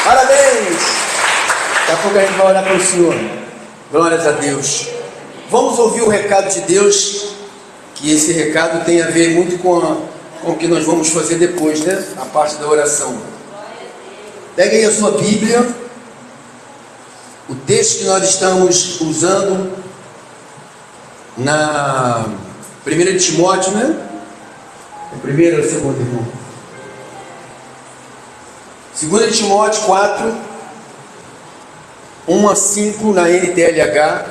Parabéns! Daqui a pouco a gente vai orar para o Senhor. Glórias a Deus. Vamos ouvir o recado de Deus, que esse recado tem a ver muito com o que nós vamos fazer depois, né? A parte da oração. Pegue aí a sua Bíblia. O texto que nós estamos usando na 1 Timóteo, né? É primeiro ou segundo, irmão? 2 Timóteo 4, 1 a 5 na NTLH.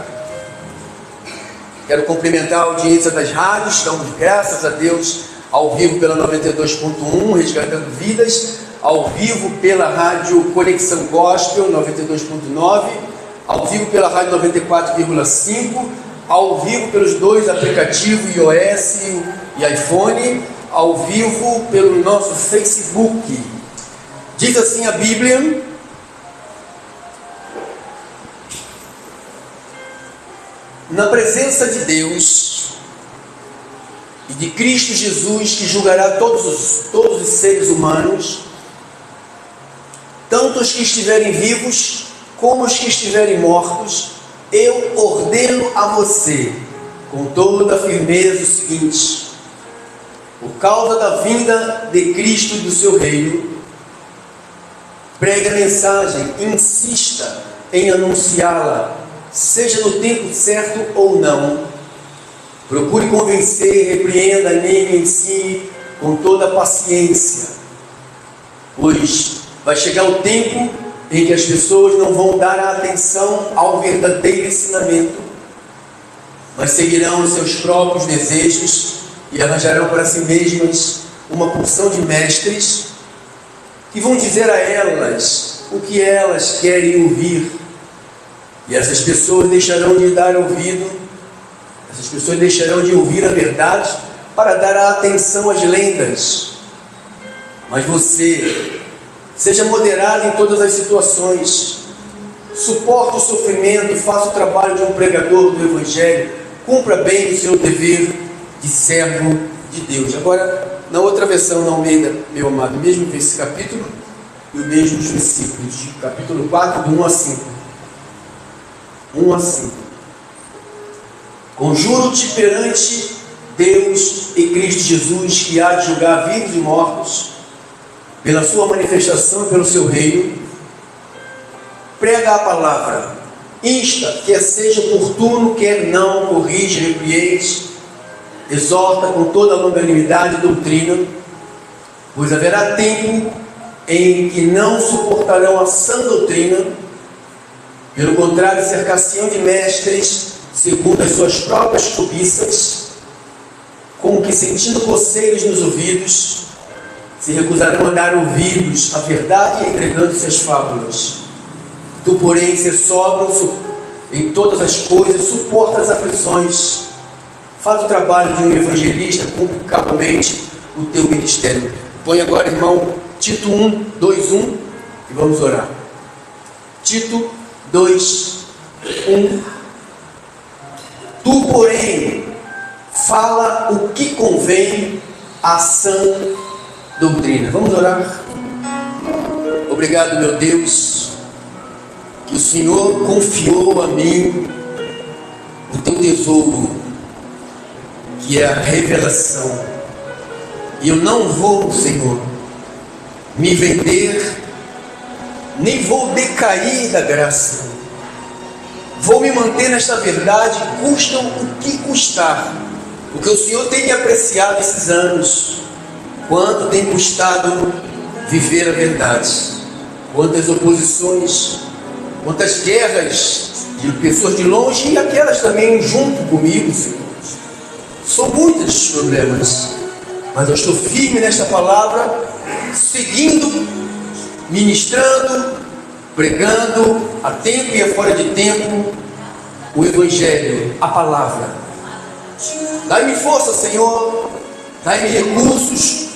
Quero cumprimentar a audiência das rádios. Damos graças a Deus ao vivo pela 92.1, Resgatando Vidas, ao vivo pela rádio Conexão Gospel 92.9, ao vivo pela rádio 94,5, ao vivo pelos dois aplicativos iOS e iPhone, ao vivo pelo nosso Facebook. Diz assim a Bíblia: na presença de Deus e de Cristo Jesus, que julgará todos os seres humanos, tanto os que estiverem vivos como os que estiverem mortos, eu ordeno a você, com toda a firmeza, o seguinte: por causa da vinda de Cristo e do seu reino, pregue a mensagem, insista em anunciá-la, seja no tempo certo ou não. Procure convencer, repreenda, anime, ensine com toda a paciência, pois vai chegar o tempo em que as pessoas não vão dar atenção ao verdadeiro ensinamento, mas seguirão os seus próprios desejos e arranjarão para si mesmas uma porção de mestres que vão dizer a elas o que elas querem ouvir. E essas pessoas deixarão de dar ouvido, essas pessoas deixarão de ouvir a verdade para dar a atenção às lendas. Mas você, seja moderado em todas as situações, suporte o sofrimento, faça o trabalho de um pregador do Evangelho, cumpra bem o seu dever de servo de Deus. Agora, na outra versão, na Almeida, meu amado, mesmo esse capítulo e os mesmos versículos, de capítulo 4, do 1 a 5. 1 a 5. Conjuro-te perante Deus e Cristo Jesus, que há de julgar vivos e mortos, pela sua manifestação e pelo seu reino, prega a palavra, insta, quer seja oportuno, quer não, corrige, repreende, exorta com toda a longanimidade e doutrina, pois haverá tempo em que não suportarão a sã doutrina, pelo contrário, cercar-se-ão de mestres segundo as suas próprias cobiças, como que sentindo coceiras nos ouvidos, se recusarão a dar ouvidos à verdade, entregando-se às fábulas. Tu, porém, ser sóbrio em todas as coisas, suporta as aflições, faz o trabalho de um evangelista, cumpre cabalmente o teu ministério. Põe agora, irmão, Tito 1, 2, 1, e vamos orar. Tito 2, 1. Tu, porém, fala o que convém à sã doutrina. Vamos orar. Obrigado, meu Deus, que o Senhor confiou a mim o teu tesouro, que é a revelação. E eu não vou, Senhor, me vender, nem vou decair da graça. Vou me manter nesta verdade, custa o que custar, porque o Senhor tem me apreciado esses anos. Quanto tem custado viver a verdade, quantas oposições, quantas guerras de pessoas de longe e aquelas também junto comigo, Senhor. São muitos os problemas, mas eu estou firme nesta palavra, seguindo, ministrando, pregando a tempo e a fora de tempo o Evangelho, a palavra. Dai-me força, Senhor, dai-me recursos,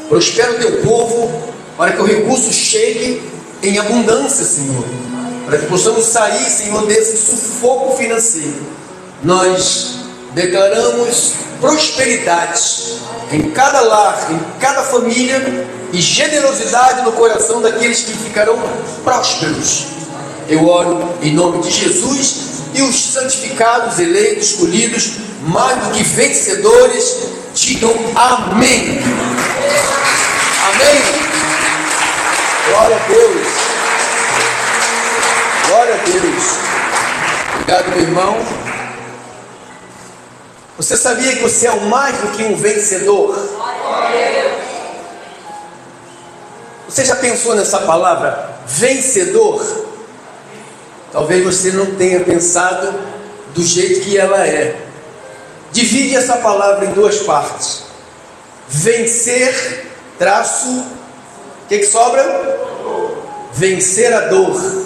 prospera o teu povo, para que o recurso chegue em abundância, Senhor, para que possamos sair, Senhor, desse sufoco financeiro. Nós declaramos prosperidade em cada lar, em cada família, e generosidade no coração daqueles que ficarão prósperos. Eu oro em nome de Jesus, e os santificados, eleitos, escolhidos, mais do que vencedores, digam amém. Amém. Glória a Deus. Glória a Deus. Obrigado, meu irmão. Você sabia que você é mais do que um vencedor? Você já pensou nessa palavra, vencedor? Talvez você não tenha pensado do jeito que ela é. Divide essa palavra em duas partes. Vencer, traço, o que sobra? Vencer a dor.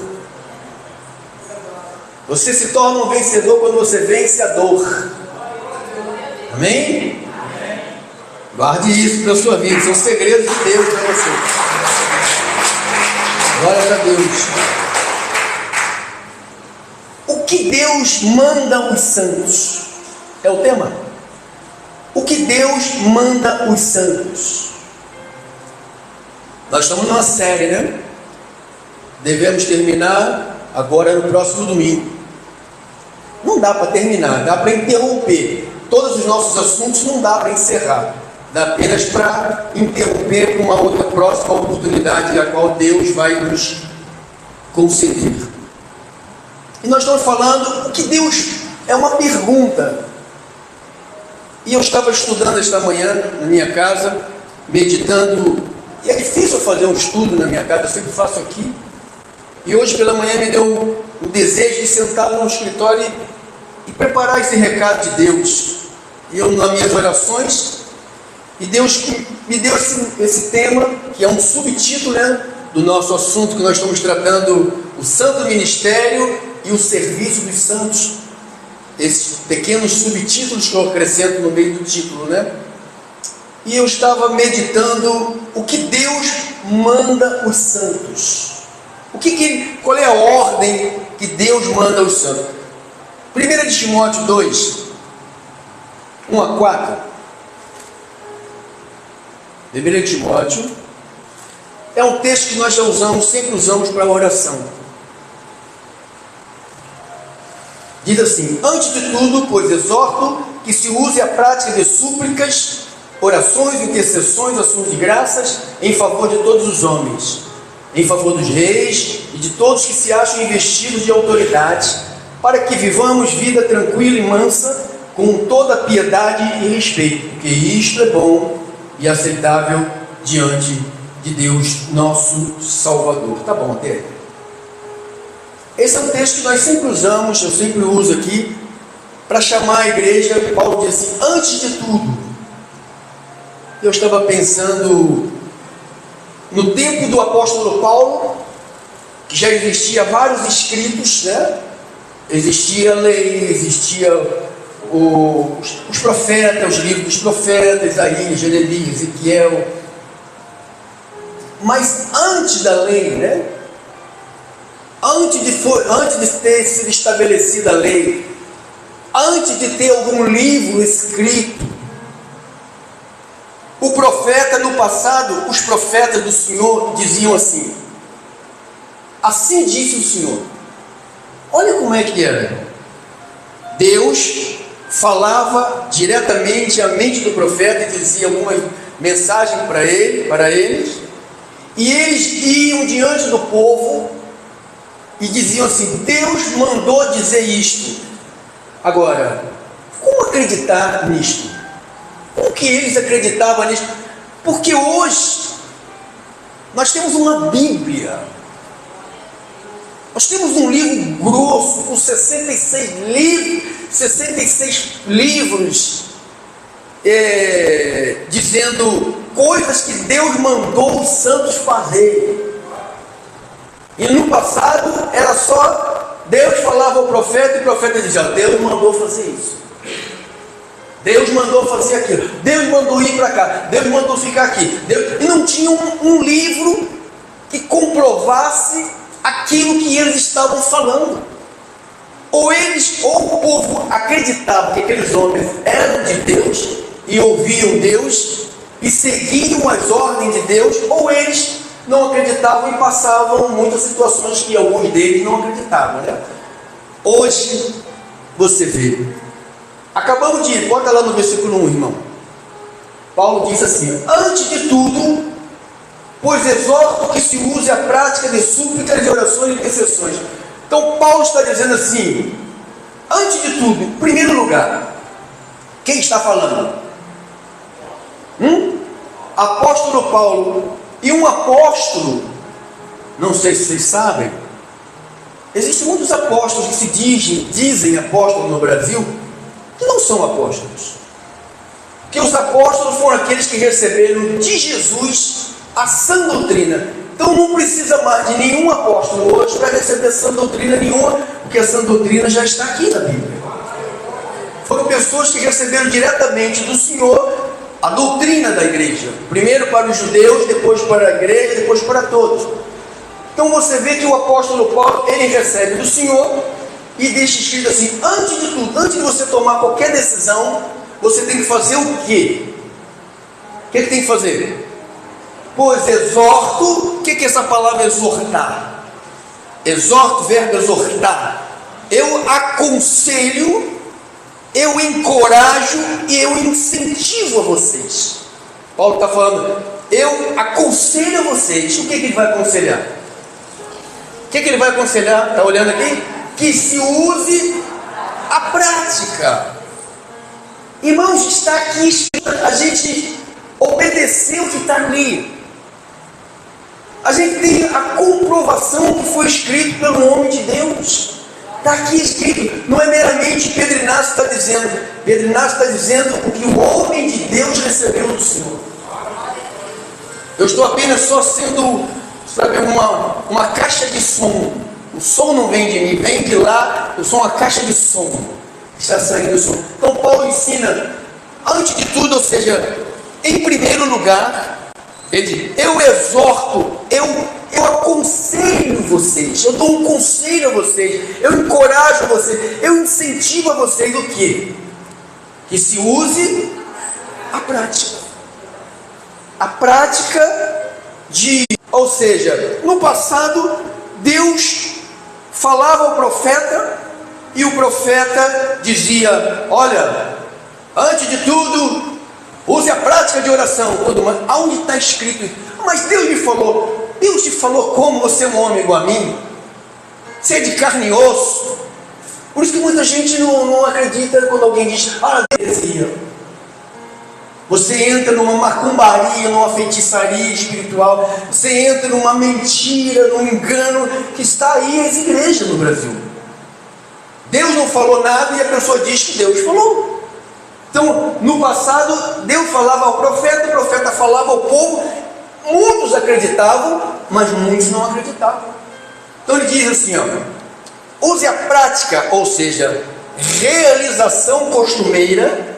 Você se torna um vencedor quando você vence a dor. Amém? Guarde isso para a sua vida, são segredos de Deus para você. Glória a Deus. O que Deus manda os santos? É o tema. O que Deus manda os santos? Nós estamos numa série, né? Devemos terminar agora no próximo domingo. Não dá para terminar, dá para interromper. Todos os nossos assuntos não dá para encerrar. Dá apenas para interromper com uma outra próxima oportunidade, a qual Deus vai nos conceder. E nós estamos falando o que Deus é uma pergunta. E eu estava estudando esta manhã na minha casa, meditando. E é difícil fazer um estudo na minha casa, eu sempre faço aqui. E hoje pela manhã me deu o desejo de sentar no escritório e preparar esse recado de Deus. E eu, nas minhas orações, e Deus me deu esse tema, que é um subtítulo, né, do nosso assunto que nós estamos tratando, o Santo Ministério e o Serviço dos Santos. Esses pequenos subtítulos que eu acrescento no meio do título, né? E eu estava meditando o que Deus manda os santos. Qual é a ordem que Deus manda aos santos? 1 Timóteo 2, 1 a 4. 1 Timóteo é um texto que nós já sempre usamos para a oração. Diz assim: antes de tudo, pois exorto que se use a prática de súplicas, orações, intercessões, ações de graças em favor de todos os homens, em favor dos reis e de todos que se acham investidos de autoridade, para que vivamos vida tranquila e mansa, com toda piedade e respeito, porque isto é bom e aceitável diante de Deus, nosso Salvador. Tá bom, até aí. Esse é um texto que nós sempre usamos, eu sempre uso aqui, para chamar a igreja. Paulo diz assim: antes de tudo. Eu estava pensando no tempo do apóstolo Paulo, que já existia vários escritos, né? Existia a lei, existia os profetas, os livros dos profetas, Isaías, Jeremias, Ezequiel. Mas antes da lei, né? Antes de ter sido estabelecida a lei, antes de ter algum livro escrito, o profeta no passado, os profetas do Senhor diziam assim: assim disse o Senhor. Olha como é que era. Deus falava diretamente à mente do profeta e dizia alguma mensagem para eles, e eles iam diante do povo e diziam assim: Deus mandou dizer isto. Agora, como acreditar nisto? Como que eles acreditavam nisto? Porque hoje nós temos uma Bíblia, nós temos um livro grosso com 66 livros dizendo coisas que Deus mandou os santos fazer. E no passado era só Deus falava ao profeta e o profeta dizia: Deus mandou fazer isso, Deus mandou fazer aquilo, Deus mandou ir para cá, Deus mandou ficar aqui. E não tinha um livro que comprovasse aquilo que eles estavam falando. ou o povo acreditava que aqueles homens eram de Deus e ouviam Deus e seguiam as ordens de Deus, ou eles não acreditavam e passavam muitas situações que alguns deles não acreditavam, né? Hoje você vê, acabamos de ir, bota lá no versículo 1, irmão. Paulo diz assim: antes de tudo, pois exorto que se use a prática de súplicas, de orações e intercessões. Então Paulo está dizendo assim: antes de tudo, em primeiro lugar, quem está falando? Apóstolo Paulo. E um apóstolo, não sei se vocês sabem, existem muitos apóstolos que se dizem apóstolos no Brasil, que não são apóstolos. Porque os apóstolos foram aqueles que receberam de Jesus a sã doutrina. Então não precisa mais de nenhum apóstolo hoje para receber sã doutrina nenhuma, porque a sã doutrina já está aqui na Bíblia. Foram pessoas que receberam diretamente do Senhor a doutrina da igreja, primeiro para os judeus, depois para a igreja, depois para todos. Então você vê que o apóstolo Paulo, ele recebe do Senhor e deixa escrito assim: antes de tudo, antes de você tomar qualquer decisão, você tem que fazer o quê? O que tem que fazer? Pois exorto. O que é essa palavra exortar? Exorto, verbo exortar. Eu aconselho, eu encorajo e eu incentivo a vocês. Paulo está falando: eu aconselho a vocês. O que ele vai aconselhar? O que ele vai aconselhar? Está olhando aqui? Que se use a prática. Irmãos, está aqui escrito, a gente obedeceu o que está ali. A gente tem a comprovação que foi escrito pelo homem de Deus. Está aqui escrito, não é meramente Pedro Inácio está dizendo. Pedro Inácio está dizendo o que o homem de Deus recebeu do Senhor. Eu estou apenas só sendo, sabe, uma caixa de som. O som não vem de mim, vem de lá. Eu sou uma caixa de som. Está saindo o som. Então Paulo ensina, antes de tudo, ou seja, em primeiro lugar, ele diz: eu exorto, eu aconselho vocês, eu dou um conselho a vocês, eu encorajo vocês, eu incentivo a vocês o quê? Que se use a prática. A prática ou seja, no passado, Deus falava ao profeta e o profeta dizia: olha, antes de tudo, use a prática de oração. Aonde está escrito isso? Mas Deus me falou. Deus te falou como? Você é um homem igual a mim? Você é de carne e osso? Por isso que muita gente não acredita quando alguém diz: ah, Deus dizia. Você entra numa macumbaria, numa feitiçaria espiritual. Você entra numa mentira, num engano, que está aí as igrejas no Brasil. Deus não falou nada e a pessoa diz que Deus falou. Então, no passado, Deus falava ao profeta, o profeta falava ao povo. Muitos acreditavam, mas muitos não acreditavam. Então ele diz assim, use a prática, ou seja, realização costumeira.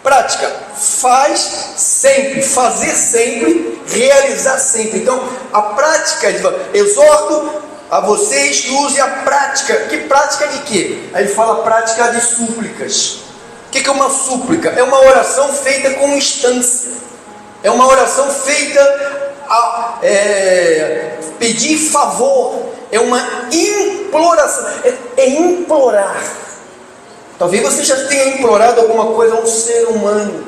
Prática, faz sempre, fazer sempre, realizar sempre. Então, a prática, exorto a vocês que use a prática. Que prática de quê? Aí ele fala prática de súplicas. O que é uma súplica? É uma oração feita com instância. É uma oração feita a pedir favor. É uma imploração. É implorar. Talvez você já tenha implorado alguma coisa a um ser humano,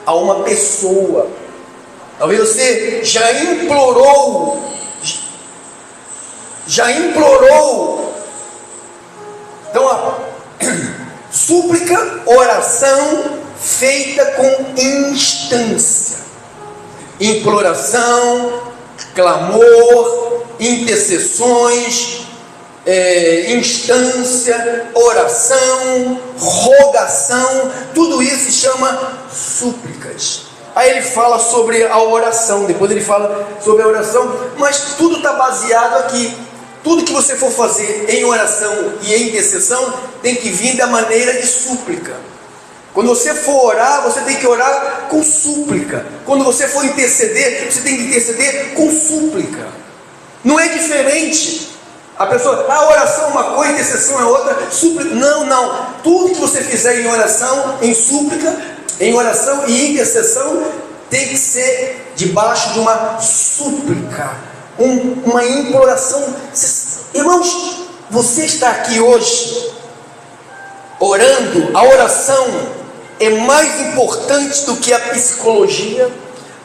a uma pessoa. Talvez você já implorou. Então, súplica, oração feita com instância. Imploração, clamor, intercessões, instância, oração, rogação, tudo isso se chama súplicas. Aí ele fala sobre a oração, depois ele fala sobre a oração, mas tudo está baseado aqui. Tudo que você for fazer em oração e em intercessão tem que vir da maneira de súplica. Quando você for orar, você tem que orar com súplica. Quando você for interceder, você tem que interceder com súplica. Não é diferente. A pessoa, a oração é uma coisa, intercessão é outra, súplica. Não. Tudo que você fizer em oração, em súplica, em oração e intercessão, tem que ser debaixo de uma súplica, uma imploração. Irmãos, você está aqui hoje orando. A oração é mais importante do que a psicologia.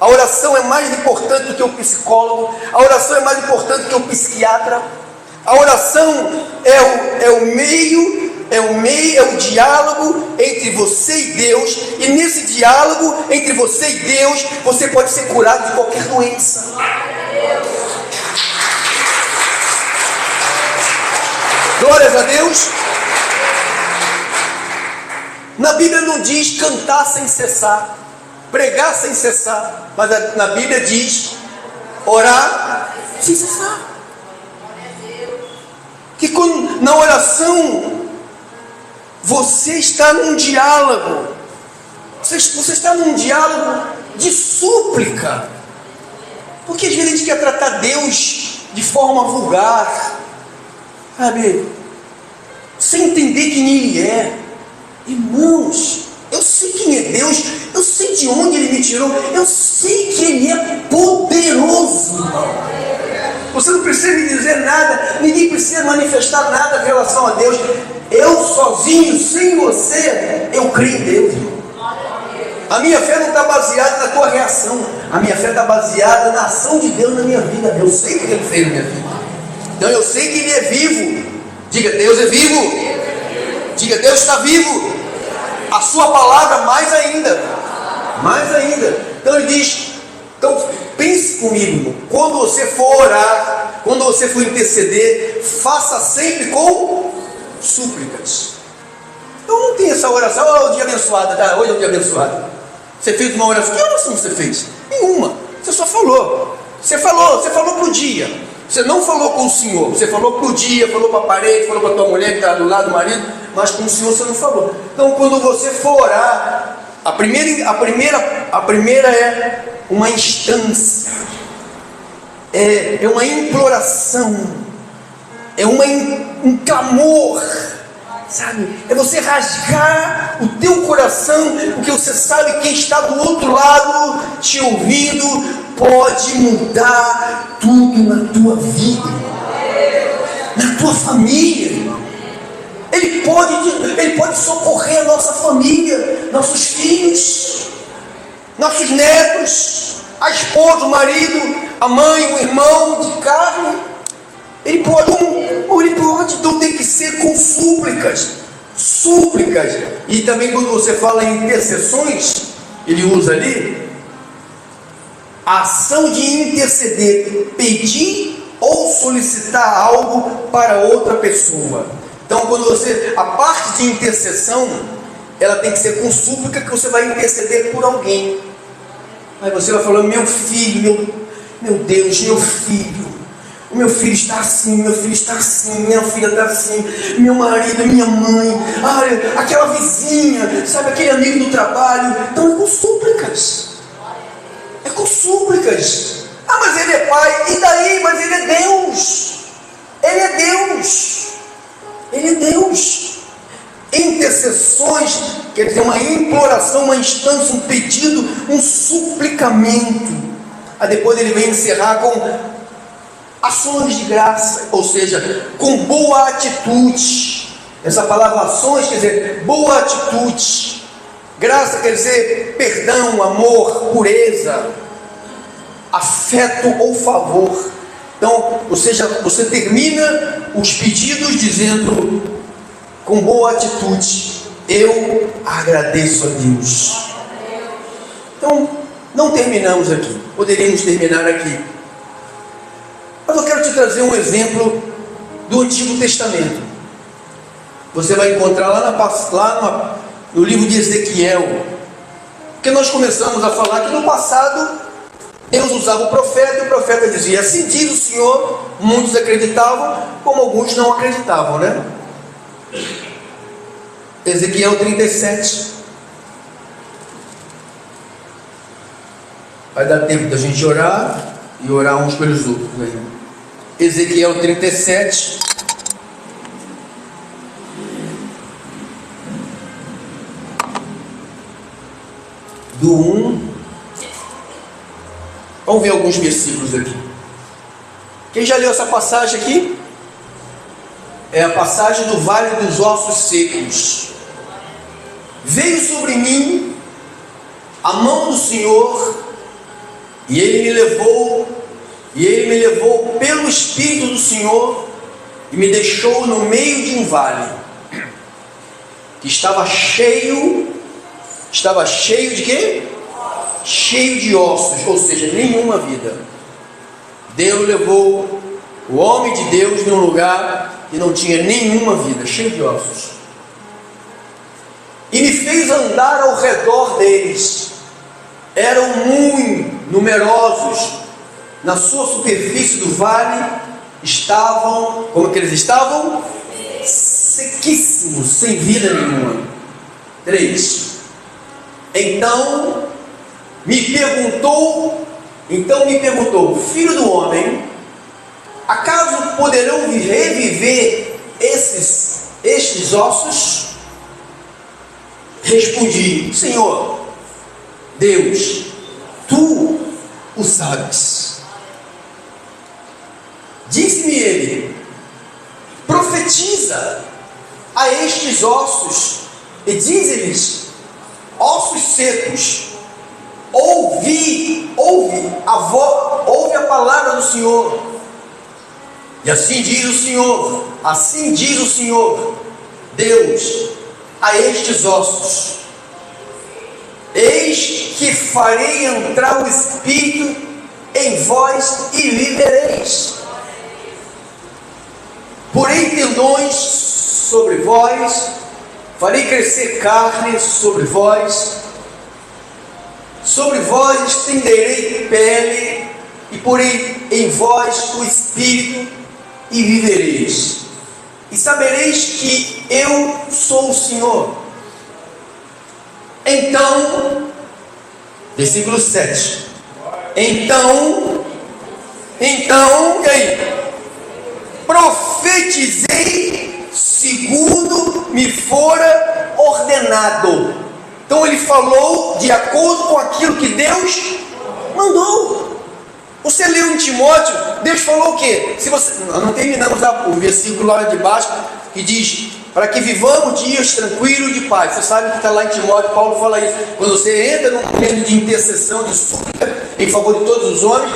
A oração é mais importante do que o psicólogo. A oração é mais importante do que o psiquiatra. A oração é o diálogo entre você e Deus. E nesse diálogo entre você e Deus, você pode ser curado de qualquer doença. Glórias a Deus. Na Bíblia não diz cantar sem cessar, pregar sem cessar, mas na Bíblia diz orar sem cessar. Que na oração você está num diálogo, você está num diálogo de súplica, porque às vezes a gente quer tratar Deus de forma vulgar, sabe, sem entender quem Ele é. Irmãos, eu sei quem é Deus, eu sei de onde Ele me tirou, eu sei que Ele é poderoso, irmão. Você não precisa me dizer nada, ninguém precisa manifestar nada em relação a Deus. Eu sozinho, sem você, eu creio em Deus, irmão. A minha fé não está baseada na tua reação, a minha fé está baseada na ação de Deus na minha vida. Eu sei que Ele fez na minha vida, então eu sei que Ele é vivo. Diga, Deus é vivo. Diga, Deus está vivo. A sua palavra mais ainda. Então ele diz, então pense comigo, irmão. Quando você for orar, quando você for interceder, faça sempre com súplicas. Então não tem essa oração, oh, dia abençoado, tá? Hoje é o dia abençoado. Você fez uma oração, que oração você fez? Nenhuma, você só falou. Você falou para o dia. Você não falou com o Senhor, você falou para o dia, falou para a parede, falou para a tua mulher que está do lado do marido, mas com o Senhor você não falou. Então quando você for orar, a primeira é uma instância, é uma imploração, é um clamor, sabe? É você rasgar o teu coração, porque você sabe que quem está do outro lado te ouvindo pode mudar tudo na tua vida, na tua família, irmão. Ele pode socorrer a nossa família, nossos filhos, nossos netos, a esposa, o marido, a mãe, o irmão de carne. Ele pode, então tem que ser com súplicas. E também quando você fala em intercessões, ele usa ali a ação de interceder, pedir ou solicitar algo para outra pessoa. Então quando a parte de intercessão, ela tem que ser com súplica, que você vai interceder por alguém. Aí você vai falando, meu filho, meu Deus, meu filho, o meu filho está assim, meu filho está assim, minha filha está assim, meu marido, minha mãe, aquela vizinha, sabe, aquele amigo do trabalho. Então é com súplicas. Mas ele é pai, e daí? Mas ele é Deus. Ele é Deus. Intercessões quer dizer uma imploração, uma instância, um pedido, um suplicamento. Aí depois ele vem encerrar com ações de graça, ou seja, com boa atitude. Essa palavra ações quer dizer boa atitude. Graça quer dizer perdão, amor, pureza, afeto ou favor. Então, ou seja, você termina os pedidos dizendo com boa atitude, eu agradeço a Deus. Então, não terminamos aqui, poderíamos terminar aqui, mas eu quero te trazer um exemplo do Antigo Testamento. Você vai encontrar lá no livro de Ezequiel, porque nós começamos a falar que no passado Deus usava o profeta, e o profeta dizia, assim diz o Senhor. Muitos acreditavam, como alguns não acreditavam, né? Ezequiel 37. Vai dar tempo da gente orar e orar uns pelos outros, né? Ezequiel 37. Do 1. Vamos ver alguns versículos aqui. Quem já leu essa passagem aqui? É a passagem do Vale dos Ossos Secos. Veio sobre mim a mão do Senhor, e Ele me levou pelo Espírito do Senhor, e me deixou no meio de um vale, que estava cheio de quê? Cheio de ossos, ou seja, nenhuma vida. Deus levou o homem de Deus num lugar que não tinha nenhuma vida, cheio de ossos, e me fez andar ao redor deles. Eram muito numerosos. Na sua superfície do vale estavam, como que eles estavam? Sequíssimos, sem vida nenhuma. 3. Então me perguntou, filho do homem, acaso poderão reviver estes ossos? Respondi: Senhor Deus, tu o sabes. Disse-me ele: profetiza a estes ossos e dize-lhes: ossos secos, ouve a palavra do Senhor. E assim diz o Senhor Deus a estes ossos: eis que farei entrar o Espírito em vós e vivereis. Porei tendões sobre vós, farei crescer carne sobre vós estenderei pele, e porei em vós o Espírito e vivereis. E sabereis que eu sou o Senhor. Então, versículo 7. Então, e aí? Profetizei segundo me fora ordenado. Então ele falou de acordo com aquilo que Deus mandou. Você leu em Timóteo, Deus falou o quê? Nós não terminamos o versículo lá de baixo, que diz: para que vivamos dias tranquilos de paz. Você sabe que está lá em Timóteo, Paulo fala isso. Quando você entra num momento de intercessão, de súplica em favor de todos os homens,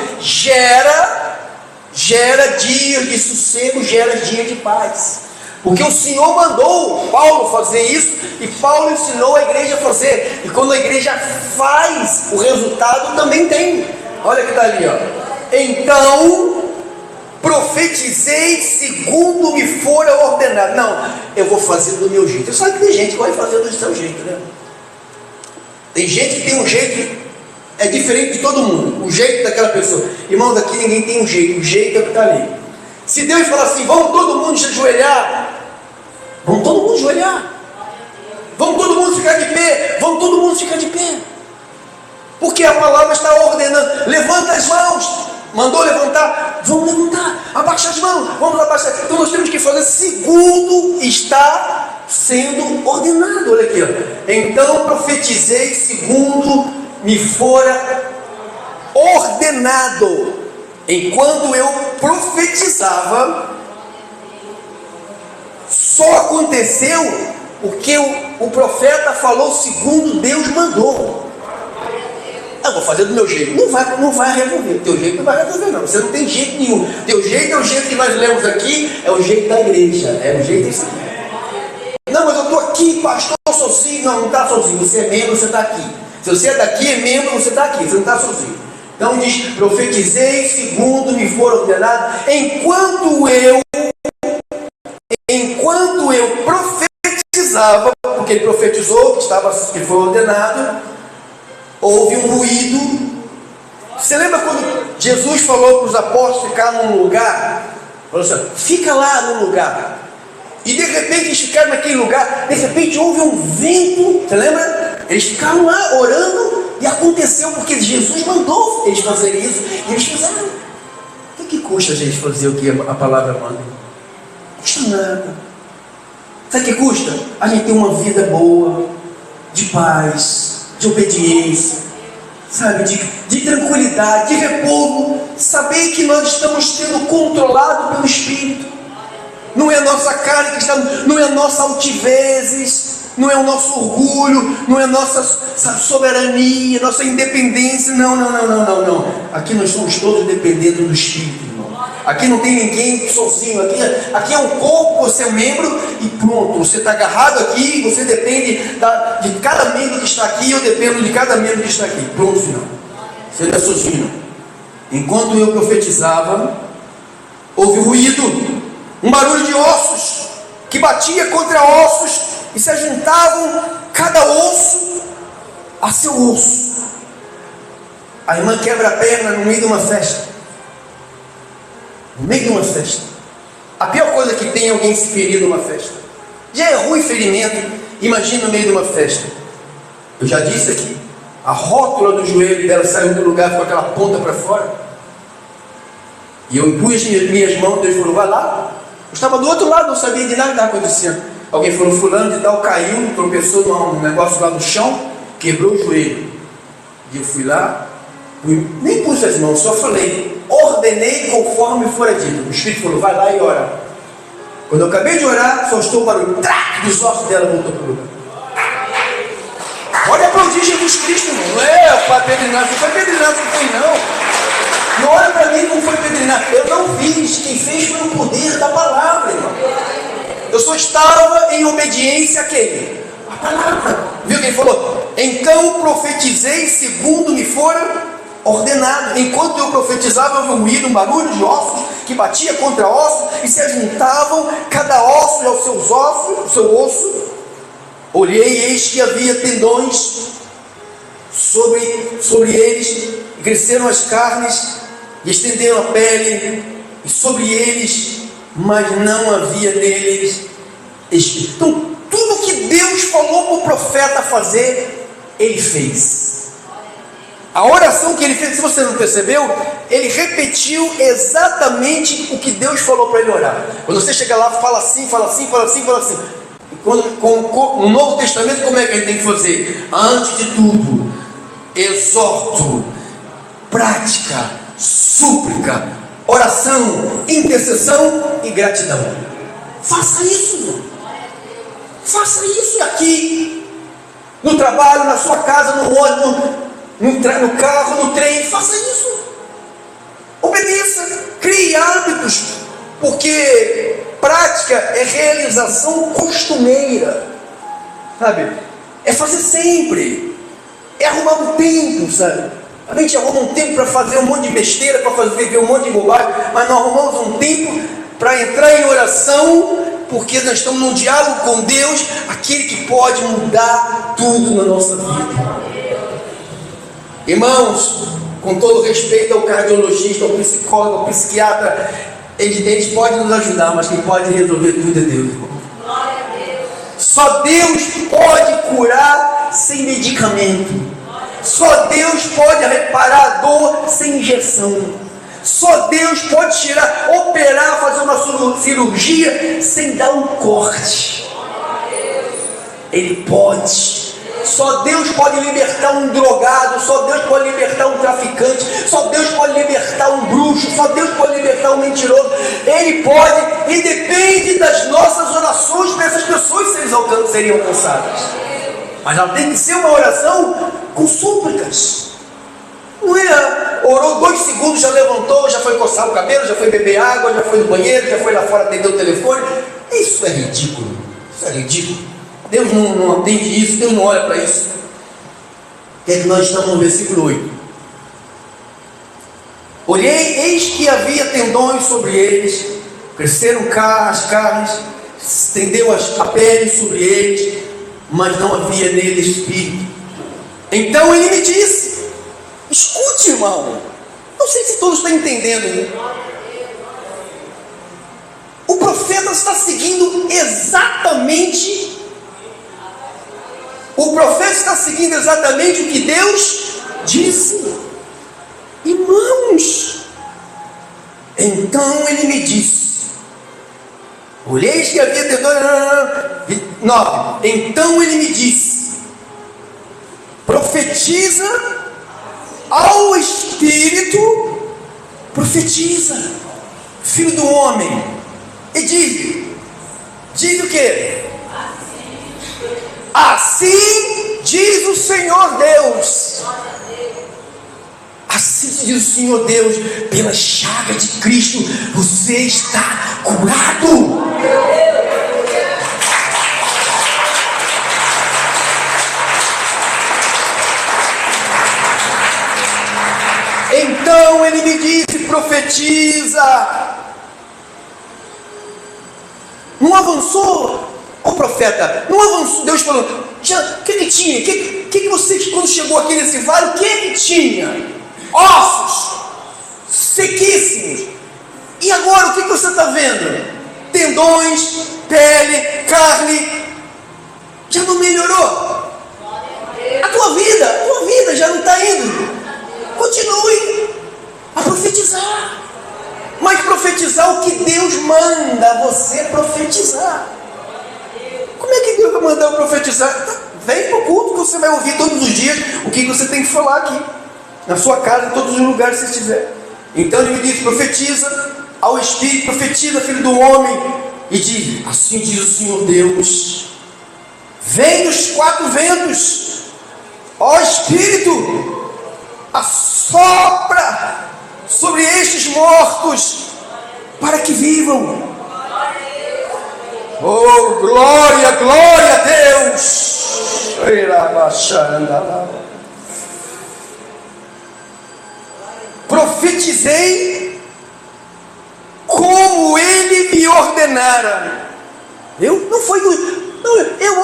gera dias de sossego, gera dias de paz. Porque o Senhor mandou Paulo fazer isso, e Paulo ensinou a igreja a fazer. E quando a igreja faz, o resultado também tem. Olha que está ali, ó. Então profetizei segundo me fora ordenado. Não, eu vou fazer do meu jeito. Você sabe que tem gente que vai fazer do seu jeito, né? Tem gente que tem um jeito, é diferente de todo mundo. O jeito daquela pessoa. Irmão, daqui ninguém tem um jeito. O jeito é o que está ali. Se Deus falar assim: vamos todo mundo se ajoelhar, vamos todo mundo ajoelhar. Vamos todo mundo ficar de pé, vamos todo mundo ficar de pé. Porque a palavra está ordenando: levanta as mãos. Mandou levantar, vamos levantar. Abaixa as mãos, vamos abaixar. Então nós temos que fazer segundo está sendo ordenado. Olha aqui, ó. Então profetizei segundo me fora ordenado. Enquanto eu profetizava, só aconteceu o que o profeta falou segundo Deus mandou. Eu vou fazer do meu jeito. Não vai resolver. Teu jeito não vai resolver, não. Você não tem jeito nenhum. Teu jeito é o jeito que nós lemos aqui, é o jeito da igreja. É o jeito assim. Não, mas eu estou aqui, pastor, sozinho. Não está sozinho. Você é membro, você está aqui. Se você é daqui, é membro, você está aqui. Você não está sozinho. Então diz: profetizei segundo me for ordenado, enquanto eu profetizava, porque ele profetizou, que foi ordenado, houve um ruído. Você lembra quando Jesus falou para os apóstolos ficar num lugar? Falou assim: fica lá num lugar. E de repente eles ficaram naquele lugar, de repente houve um vento. Você lembra? Eles ficaram lá orando, e aconteceu porque Jesus mandou eles fazerem isso, e eles fizeram. Que custa a gente fazer o que a palavra manda? Não custa nada. Sabe o que custa? A gente ter uma vida boa, de paz, de obediência, sabe, de tranquilidade, de repouso, saber que nós estamos sendo controlados pelo Espírito. Não é a nossa carne que está, não é a nossa altivez, não é o nosso orgulho, não é a nossa soberania, nossa independência. Não. Aqui nós somos todos dependendo do Espírito, irmão. Aqui não tem ninguém sozinho. Aqui é um corpo, você é um membro e pronto. Você está agarrado aqui, você depende de cada membro que está aqui, eu dependo de cada membro que está aqui. Pronto, final. Você não é sozinho. Enquanto eu profetizava, houve ruído, um barulho de ossos que batia contra ossos e se ajuntavam cada osso a seu osso. A irmã quebra a perna no meio de uma festa. No meio de uma festa. A pior coisa que tem é alguém se ferir numa festa. Já é ruim ferimento, imagina no meio de uma festa. Eu já disse aqui, a rótula do joelho dela saiu do lugar com aquela ponta para fora. E eu pus as minhas mãos, Deus falou, vai lá. Eu estava do outro lado, não sabia de nada que estava acontecendo. Alguém falou, fulano de tal, caiu, tropeçou num negócio lá no chão, quebrou o joelho. E eu fui lá, nem pus as mãos, só falei, ordenei conforme fora dito. O Espírito falou, vai lá e ora. Quando eu acabei de orar, só estou o barulho, trac, dos ossos dela voltou para o lugar. Pode aplaudir Jesus Cristo, irmão. Não é o Pai Pedro Inácio, não foi Pedro Inácio que foi, não. Não olha para mim, não foi Pedro Inácio. Eu não fiz, quem fez foi o poder da palavra, irmão. Eu só estava em obediência a quem? A palavra. Viu quem falou? Então profetizei segundo me fora ordenado. Enquanto eu profetizava, houve um ruído, um barulho de ossos que batia contra ossos e se juntavam, cada osso aos seus ossos, o seu osso. Olhei e eis que havia tendões sobre eles, e cresceram as carnes, e estenderam a pele, e sobre eles, mas não havia neles espírito. Então, tudo que Deus falou para o profeta fazer, ele fez. A oração que ele fez, se você não percebeu, ele repetiu exatamente o que Deus falou para ele orar. Quando você chega lá, fala assim, fala assim, fala assim, fala assim. No Novo Testamento, como é que ele tem que fazer? Antes de tudo, exorto, prática, súplica, oração, intercessão e gratidão. Faça isso, irmão. Faça isso aqui, no trabalho, na sua casa, no ônibus, no carro, no trem. Faça isso. Obedeça, crie hábitos, porque prática é realização costumeira, sabe? É fazer sempre, é arrumar um tempo, sabe? A gente arruma um tempo para fazer um monte de besteira, para viver um monte de bobagem, mas nós arrumamos um tempo para entrar em oração, porque nós estamos num diálogo com Deus, aquele que pode mudar tudo na nossa vida. Irmãos, com todo respeito ao cardiologista, ao psicólogo, ao psiquiatra, eles podem nos ajudar, mas quem pode resolver tudo é Deus, irmão. Só Deus pode curar sem medicamento. Só Deus pode reparar a dor sem injeção. Só Deus pode tirar, operar, fazer uma cirurgia sem dar um corte. Ele pode. Só Deus pode libertar um drogado, só Deus pode libertar um traficante, só Deus pode libertar um bruxo, só Deus pode libertar um mentiroso. Ele pode, e depende das nossas orações para essas pessoas serem alcançadas. Mas ela tem que ser uma oração com súplicas. Não é, orou 2 segundos, já levantou, já foi coçar o cabelo, já foi beber água, já foi no banheiro, já foi lá fora atender o telefone. Isso é ridículo. Isso é ridículo. Deus não atende isso, Deus não olha para isso. O que é que nós estamos no versículo 8? Olhei, eis que havia tendões sobre eles, cresceram as carnes, estendeu a pele sobre eles, mas não havia nele espírito. Então ele me disse, escute, irmão, não sei se todos estão entendendo. O profeta está seguindo exatamente o que Deus disse. Irmãos, Então ele me disse, olhei que havia tendões. 9. Então ele me disse, profetiza ao Espírito, profetiza, filho do homem, e diz o que? Assim diz o Senhor Deus. Assim diz o Senhor Deus, pela chaga de Cristo você está curado. Então ele me disse, profetiza. Não avançou o profeta, não avançou. Deus falou, o que tinha? O que você, quando chegou aqui nesse vale, o que tinha? Ossos sequíssimos. E agora o que você está vendo? Tendões, pele, carne. Já não melhorou? A tua vida já não está indo. Continue a profetizar, mas profetizar o que Deus manda você profetizar. Como é que Deus vai mandar eu profetizar? Vem para o culto que você vai ouvir todos os dias o que você tem que falar aqui, na sua casa, em todos os lugares que você estiver. Então ele me disse, profetiza ao Espírito, profetiza, filho do homem, e diz, assim diz o Senhor Deus, vem dos 4 ventos, ó Espírito, assopra sobre estes mortos, para que vivam. Oh, glória, glória a Deus. Profetizei como ele me ordenara. Eu vou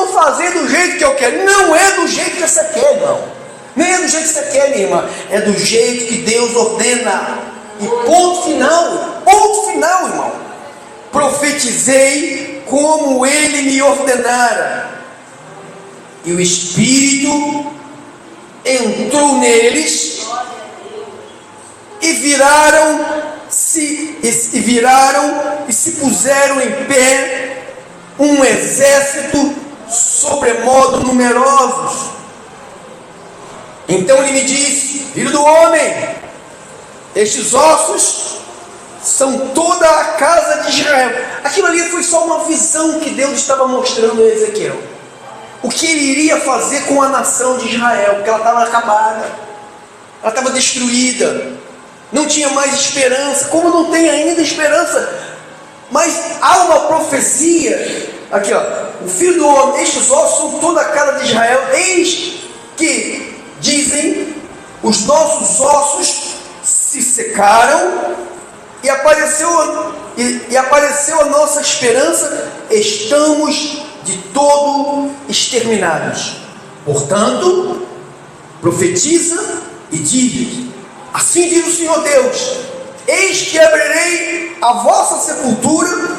fazer do jeito que eu quero. Não é do jeito que você quer, irmão. Nem é do jeito que você quer, minha irmã. É do jeito que Deus ordena. E ponto final, irmão. Profetizei como ele me ordenara. E o Espírito entrou neles e viraram e se puseram em pé um exército sobremodo numerosos. Então ele me disse, filho do homem, estes ossos são toda a casa de Israel. Aquilo ali foi só uma visão que Deus estava mostrando a Ezequiel. O que ele iria fazer com a nação de Israel, porque ela estava acabada, ela estava destruída, não tinha mais esperança, como não tem ainda esperança. Mas há uma profecia, aqui ó, o filho do homem, estes ossos são toda a casa de Israel, eis que dizem, os nossos ossos se secaram e apareceu a nossa esperança, estamos de todo exterminados. Portanto, profetiza e diz, assim diz o Senhor Deus, eis que abrirei a vossa sepultura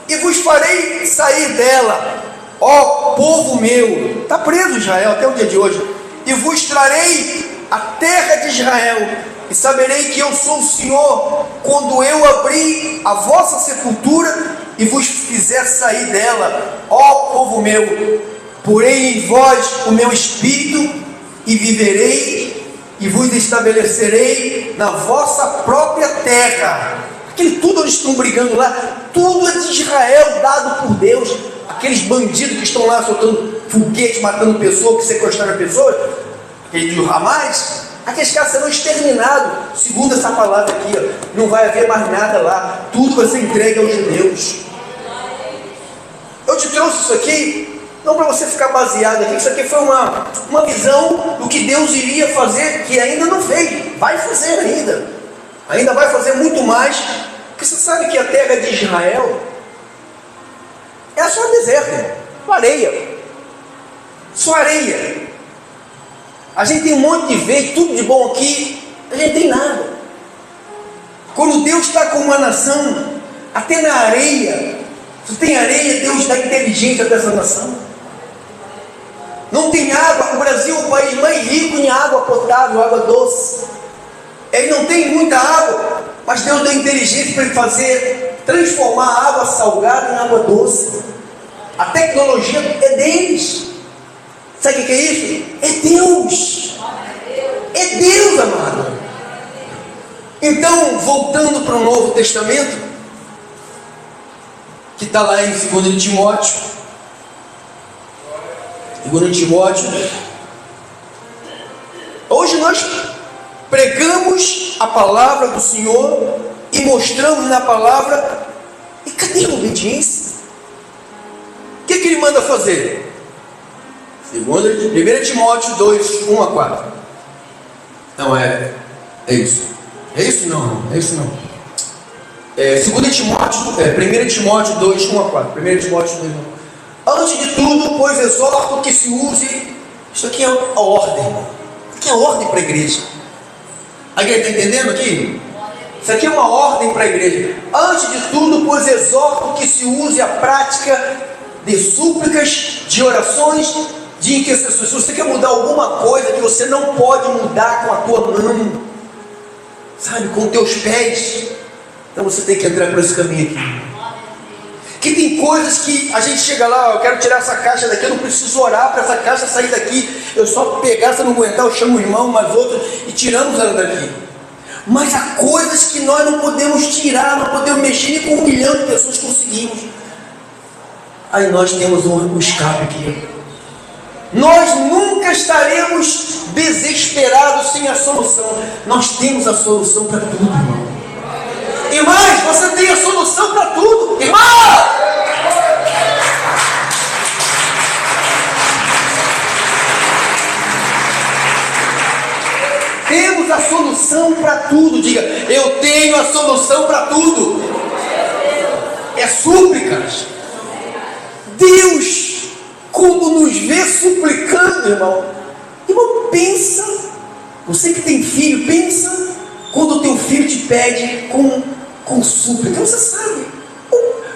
e vos farei sair dela, ó povo meu. Está preso Israel até o dia de hoje. E vos trarei a terra de Israel, e saberei que eu sou o Senhor, quando eu abrir a vossa sepultura e vos fizer sair dela, ó povo meu. Porei em vós o meu espírito, e viverei, e vos estabelecerei na vossa própria terra. Aquele tudo eles estão brigando lá, tudo é de Israel, dado por Deus. Aqueles bandidos que estão lá soltando foguete, matando pessoas, que sequestraram pessoas, aqueles do Hamas, aqueles caras serão exterminados, segundo essa palavra aqui, ó. Não vai haver mais nada lá, tudo vai ser entregue aos judeus. Eu te trouxe isso aqui, não para você ficar baseado aqui, isso aqui foi uma visão do que Deus iria fazer, que ainda não fez, vai fazer ainda vai fazer muito mais, porque você sabe que a terra de Israel é só deserto, só areia. A gente tem um monte de verde, tudo de bom aqui, a gente tem nada. Quando Deus está com uma nação, até na areia, se tem areia, Deus dá inteligência dessa nação. Não tem água, o Brasil é o país mais rico em água potável, água doce. Ele não tem muita água, mas Deus deu inteligência para ele transformar a água salgada em água doce. A tecnologia é deles. Sabe o que é isso? É Deus. É Deus, amado. Então, voltando para o Novo Testamento, que está lá em 2 Timóteo. 2 Timóteo. Hoje nós pregamos a palavra do Senhor e mostramos na palavra. E cadê a obediência? O que ele manda fazer? 1 Timóteo 2, 1 a 4. Não, é isso. É isso não, é isso não. 1 Timóteo 2, 1 a 4. 1 Timóteo 2, 1. Antes de tudo, pois exorto que se use. Isso aqui é a ordem, irmão. Isso aqui é a ordem para a igreja. A igreja está entendendo aqui? Isso aqui é uma ordem para a igreja. Antes de tudo, pois exorto que se use a prática de súplicas, de orações, de intercessões. Se você quer mudar alguma coisa que você não pode mudar com a tua mão, sabe, com os teus pés, então você tem que entrar por esse caminho aqui. Que tem coisas que a gente chega lá, eu quero tirar essa caixa daqui, eu não preciso orar para essa caixa sair daqui, eu só pegar, se eu não aguentar, eu chamo o irmão, mais outro, e tiramos ela daqui. Mas há coisas que nós não podemos tirar, não podemos mexer, nem com 1 milhão de pessoas conseguimos. Aí nós temos um escape aqui. Nós nunca estaremos desesperados sem a solução. Nós temos a solução para tudo, irmão. Irmãs, você tem a solução para tudo, irmã! Temos a solução para tudo. Diga, eu tenho a solução para tudo. É súplicas. Deus, quando nos vê suplicando, irmão, pensa, você que tem filho, pensa quando o teu filho te pede com súplica. Você sabe,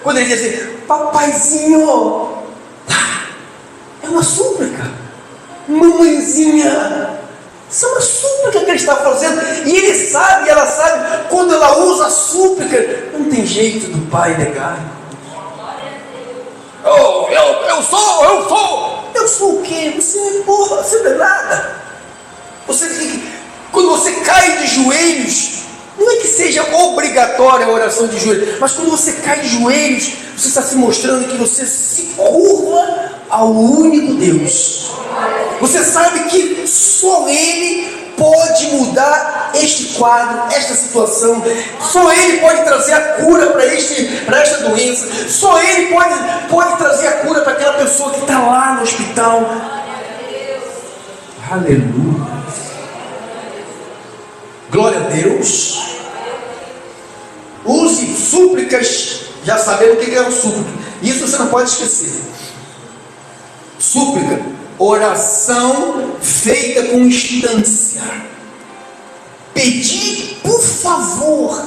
quando ele diz assim, papaizinho, é uma súplica. Mamãezinha, isso é uma súplica que ele está fazendo. E ele sabe, ela sabe, quando ela usa a súplica, não tem jeito do pai negar. Oh, eu sou o quê? Você não é nada. Quando você cai de joelhos, não é que seja obrigatória a oração de joelhos, mas quando você cai de joelhos, você está se mostrando que você se curva ao único Deus. Você sabe que só Ele pode mudar este quadro, esta situação. Só Ele pode trazer a cura para esta doença. Só Ele pode trazer a cura para aquela pessoa que está lá no hospital. Aleluia. Glória a Deus. Use súplicas. Já sabemos o que é uma súplica. Isso você não pode esquecer. Súplica, oração feita com instância. Pedir, por favor.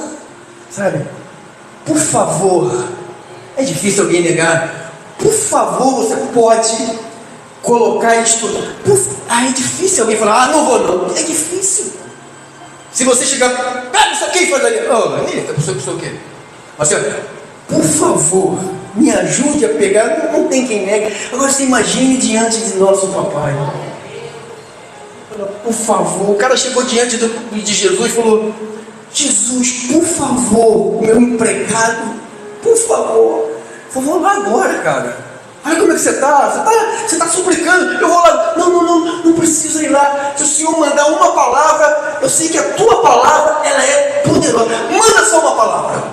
Sabe? Por favor. É difícil alguém negar. Por favor, você pode colocar isto. É difícil alguém falar, não vou não. É difícil. Se você chegar, pega isso aqui e faz ali. Anitta, pessoa o quê? Mas assim, por favor, me ajude a pegar. Não tem quem negue. Agora você imagine diante de nosso papai. Por favor, o cara chegou diante de Jesus e falou, Jesus, por favor, meu empregado, por favor, vou lá agora, cara. Olha como é que você está. Você está suplicando. Eu vou lá. Não precisa ir lá. Se o Senhor mandar uma palavra, eu sei que a tua palavra, ela é poderosa. Manda só uma palavra.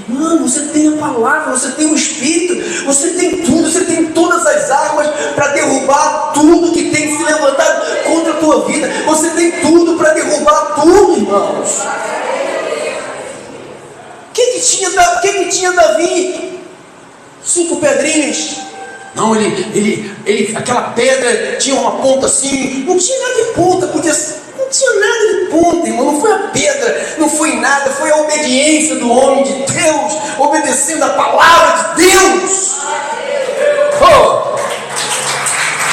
Mano, você tem a palavra, você tem o Espírito, você tem tudo, você tem todas as armas para derrubar tudo que tem se levantado contra a tua vida. Você tem tudo para derrubar tudo, irmãos. O que tinha Davi? 5 pedrinhas. Não, aquela pedra tinha uma ponta assim. Não tinha nada de ponta, não tinha nada de ponta, irmão. Não foi a pedra, não foi nada. Foi a obediência do homem de Deus, obedecendo a palavra de Deus. Oh!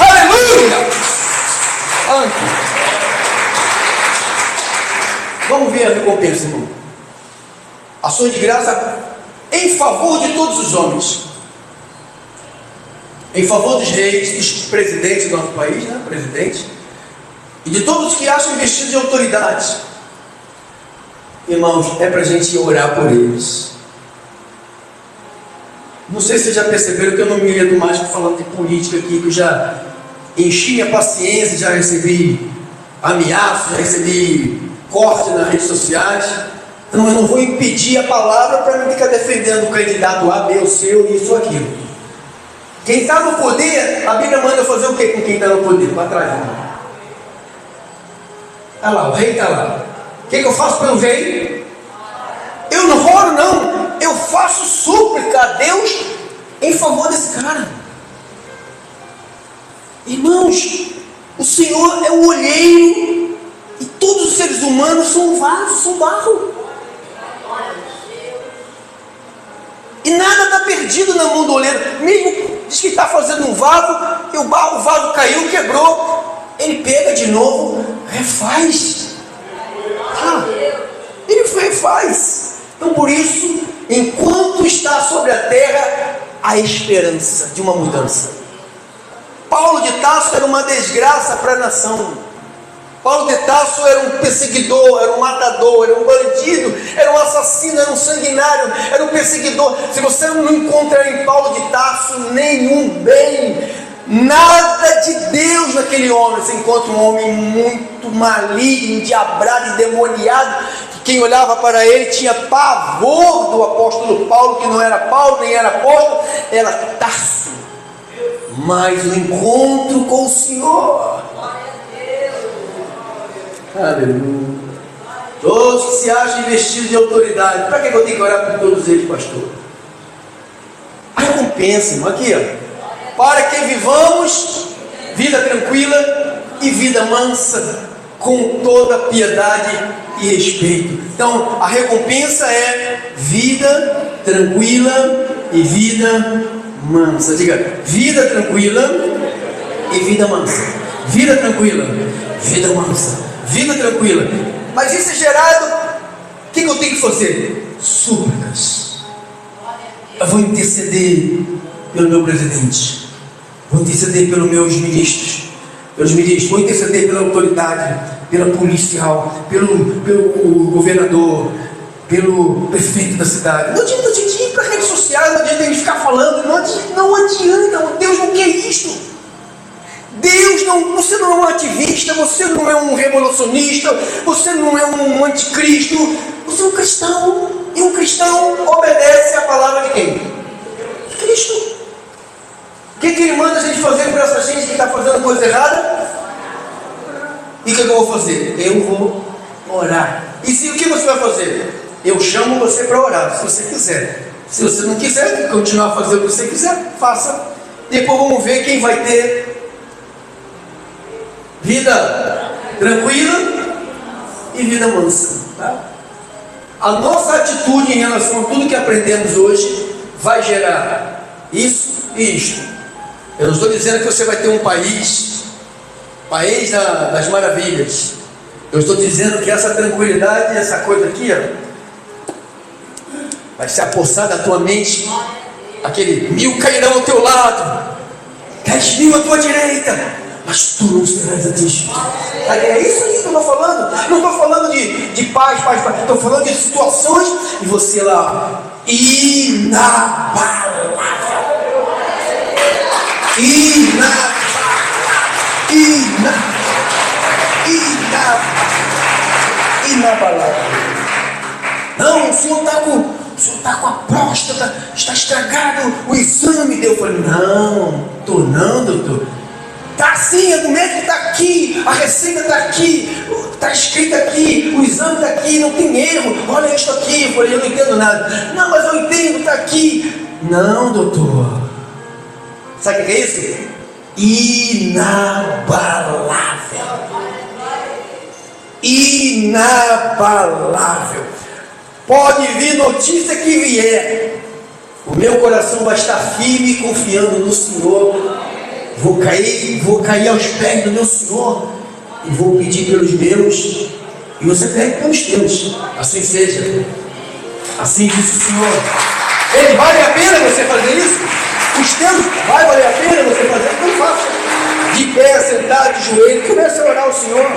Aleluia! ver a recompensa, irmão. Ações de graça em favor de todos os homens. Em favor dos reis, dos presidentes do nosso país, né? Presidente. E de todos que acham investidos em autoridade. Irmãos, é para a gente orar por eles. Não sei se vocês já perceberam que eu não me meto mais falando de política aqui, que eu já enchi minha paciência, já recebi ameaças, já recebi corte nas redes sociais. Então eu não vou impedir a palavra para não ficar defendendo o candidato A, B, ou C, ou isso ou aquilo. Quem está no poder, a Bíblia manda fazer o que com quem está no poder? Para trás, irmão. Olha lá, o rei está lá. O que eu faço pelo rei? Eu não oro, não. Eu faço súplica a Deus em favor desse cara. Irmãos, o Senhor é o olheiro e todos os seres humanos são vasos, são barro. E nada está perdido na mão do olheiro. Mesmo diz que está fazendo um vaso e o vaso caiu, quebrou. Ele pega de novo, refaz. Ele refaz. Então por isso, enquanto está sobre a terra, há esperança de uma mudança. Paulo de Tarso era uma desgraça para a nação. Paulo de Tarso era um perseguidor, era um matador, era um bandido, era um assassino, era um sanguinário, era um perseguidor. Se você não encontra em Paulo de Tarso nenhum bem, nada de Deus naquele homem, você encontra um homem muito maligno, endiabrado, endemoniado, que quem olhava para ele tinha pavor do apóstolo Paulo, que não era Paulo, nem era apóstolo, era Tarso. Mas o encontro com o Senhor, aleluia. Todos que se acham investidos de autoridade, para que eu tenho que orar por todos eles, pastor? A recompensa, irmão, aqui, ó. Para que vivamos vida tranquila e vida mansa, com toda piedade e respeito. Então, a recompensa é vida tranquila e vida mansa. Diga, vida tranquila e vida mansa. Vida tranquila, vida mansa. Vida tranquila. Mas isso é gerado. O que eu tenho que fazer? Súplicas. Eu vou interceder pelo meu presidente. Vou interceder pelos meus ministros. Vou interceder pela autoridade, pela policial, pelo governador, pelo prefeito da cidade. Não adianta a gente ir para redes sociais, não adianta a gente ficar falando. Não adianta. Deus não quer isto. Deus não, você não é um ativista, você não é um revolucionista, você não é um anticristo, você é um cristão, e um cristão obedece a palavra de quem? De Cristo. O que ele manda a gente fazer por essa gente que está fazendo coisa errada? E o que eu vou fazer? Eu vou orar. E o que você vai fazer? Eu chamo você para orar, se você quiser. Se você não quiser, continuar a fazer o que você quiser, faça. Depois vamos ver quem vai ter vida tranquila e vida mansa. Tá? A nossa atitude em relação a tudo que aprendemos hoje vai gerar isso e isto. Eu não estou dizendo que você vai ter um país das maravilhas. Eu estou dizendo que essa tranquilidade, essa coisa aqui, ó, vai se apossar da tua mente. Aquele 1000 cairão ao teu lado, 10.000 à tua direita, mas tu não serás atingido. É isso aí que eu estou falando. Não estou falando de paz. Estou falando de situações e você lá, inabalável. Inabalável. Não, o senhor está com a próstata, está estragado o exame. Eu falei, não, doutor. Está assim, o médico está aqui, a receita está aqui, está escrito aqui, o exame está aqui, não tem erro. Olha isso aqui. Eu falei, eu não entendo nada. Não, mas eu entendo, está aqui. Não, doutor. Sabe o que é isso? Inabalável. Pode vir notícia que vier, o meu coração vai estar firme, confiando no Senhor. Vou cair aos pés do meu Senhor e vou pedir pelos meus E você perde pelos teus. Assim seja. Assim disse o Senhor. Ele vale a pena você fazer isso? Os teus vai valer a pena você fazer? Então faça. De pé, sentado, de joelho, comece a orar ao Senhor.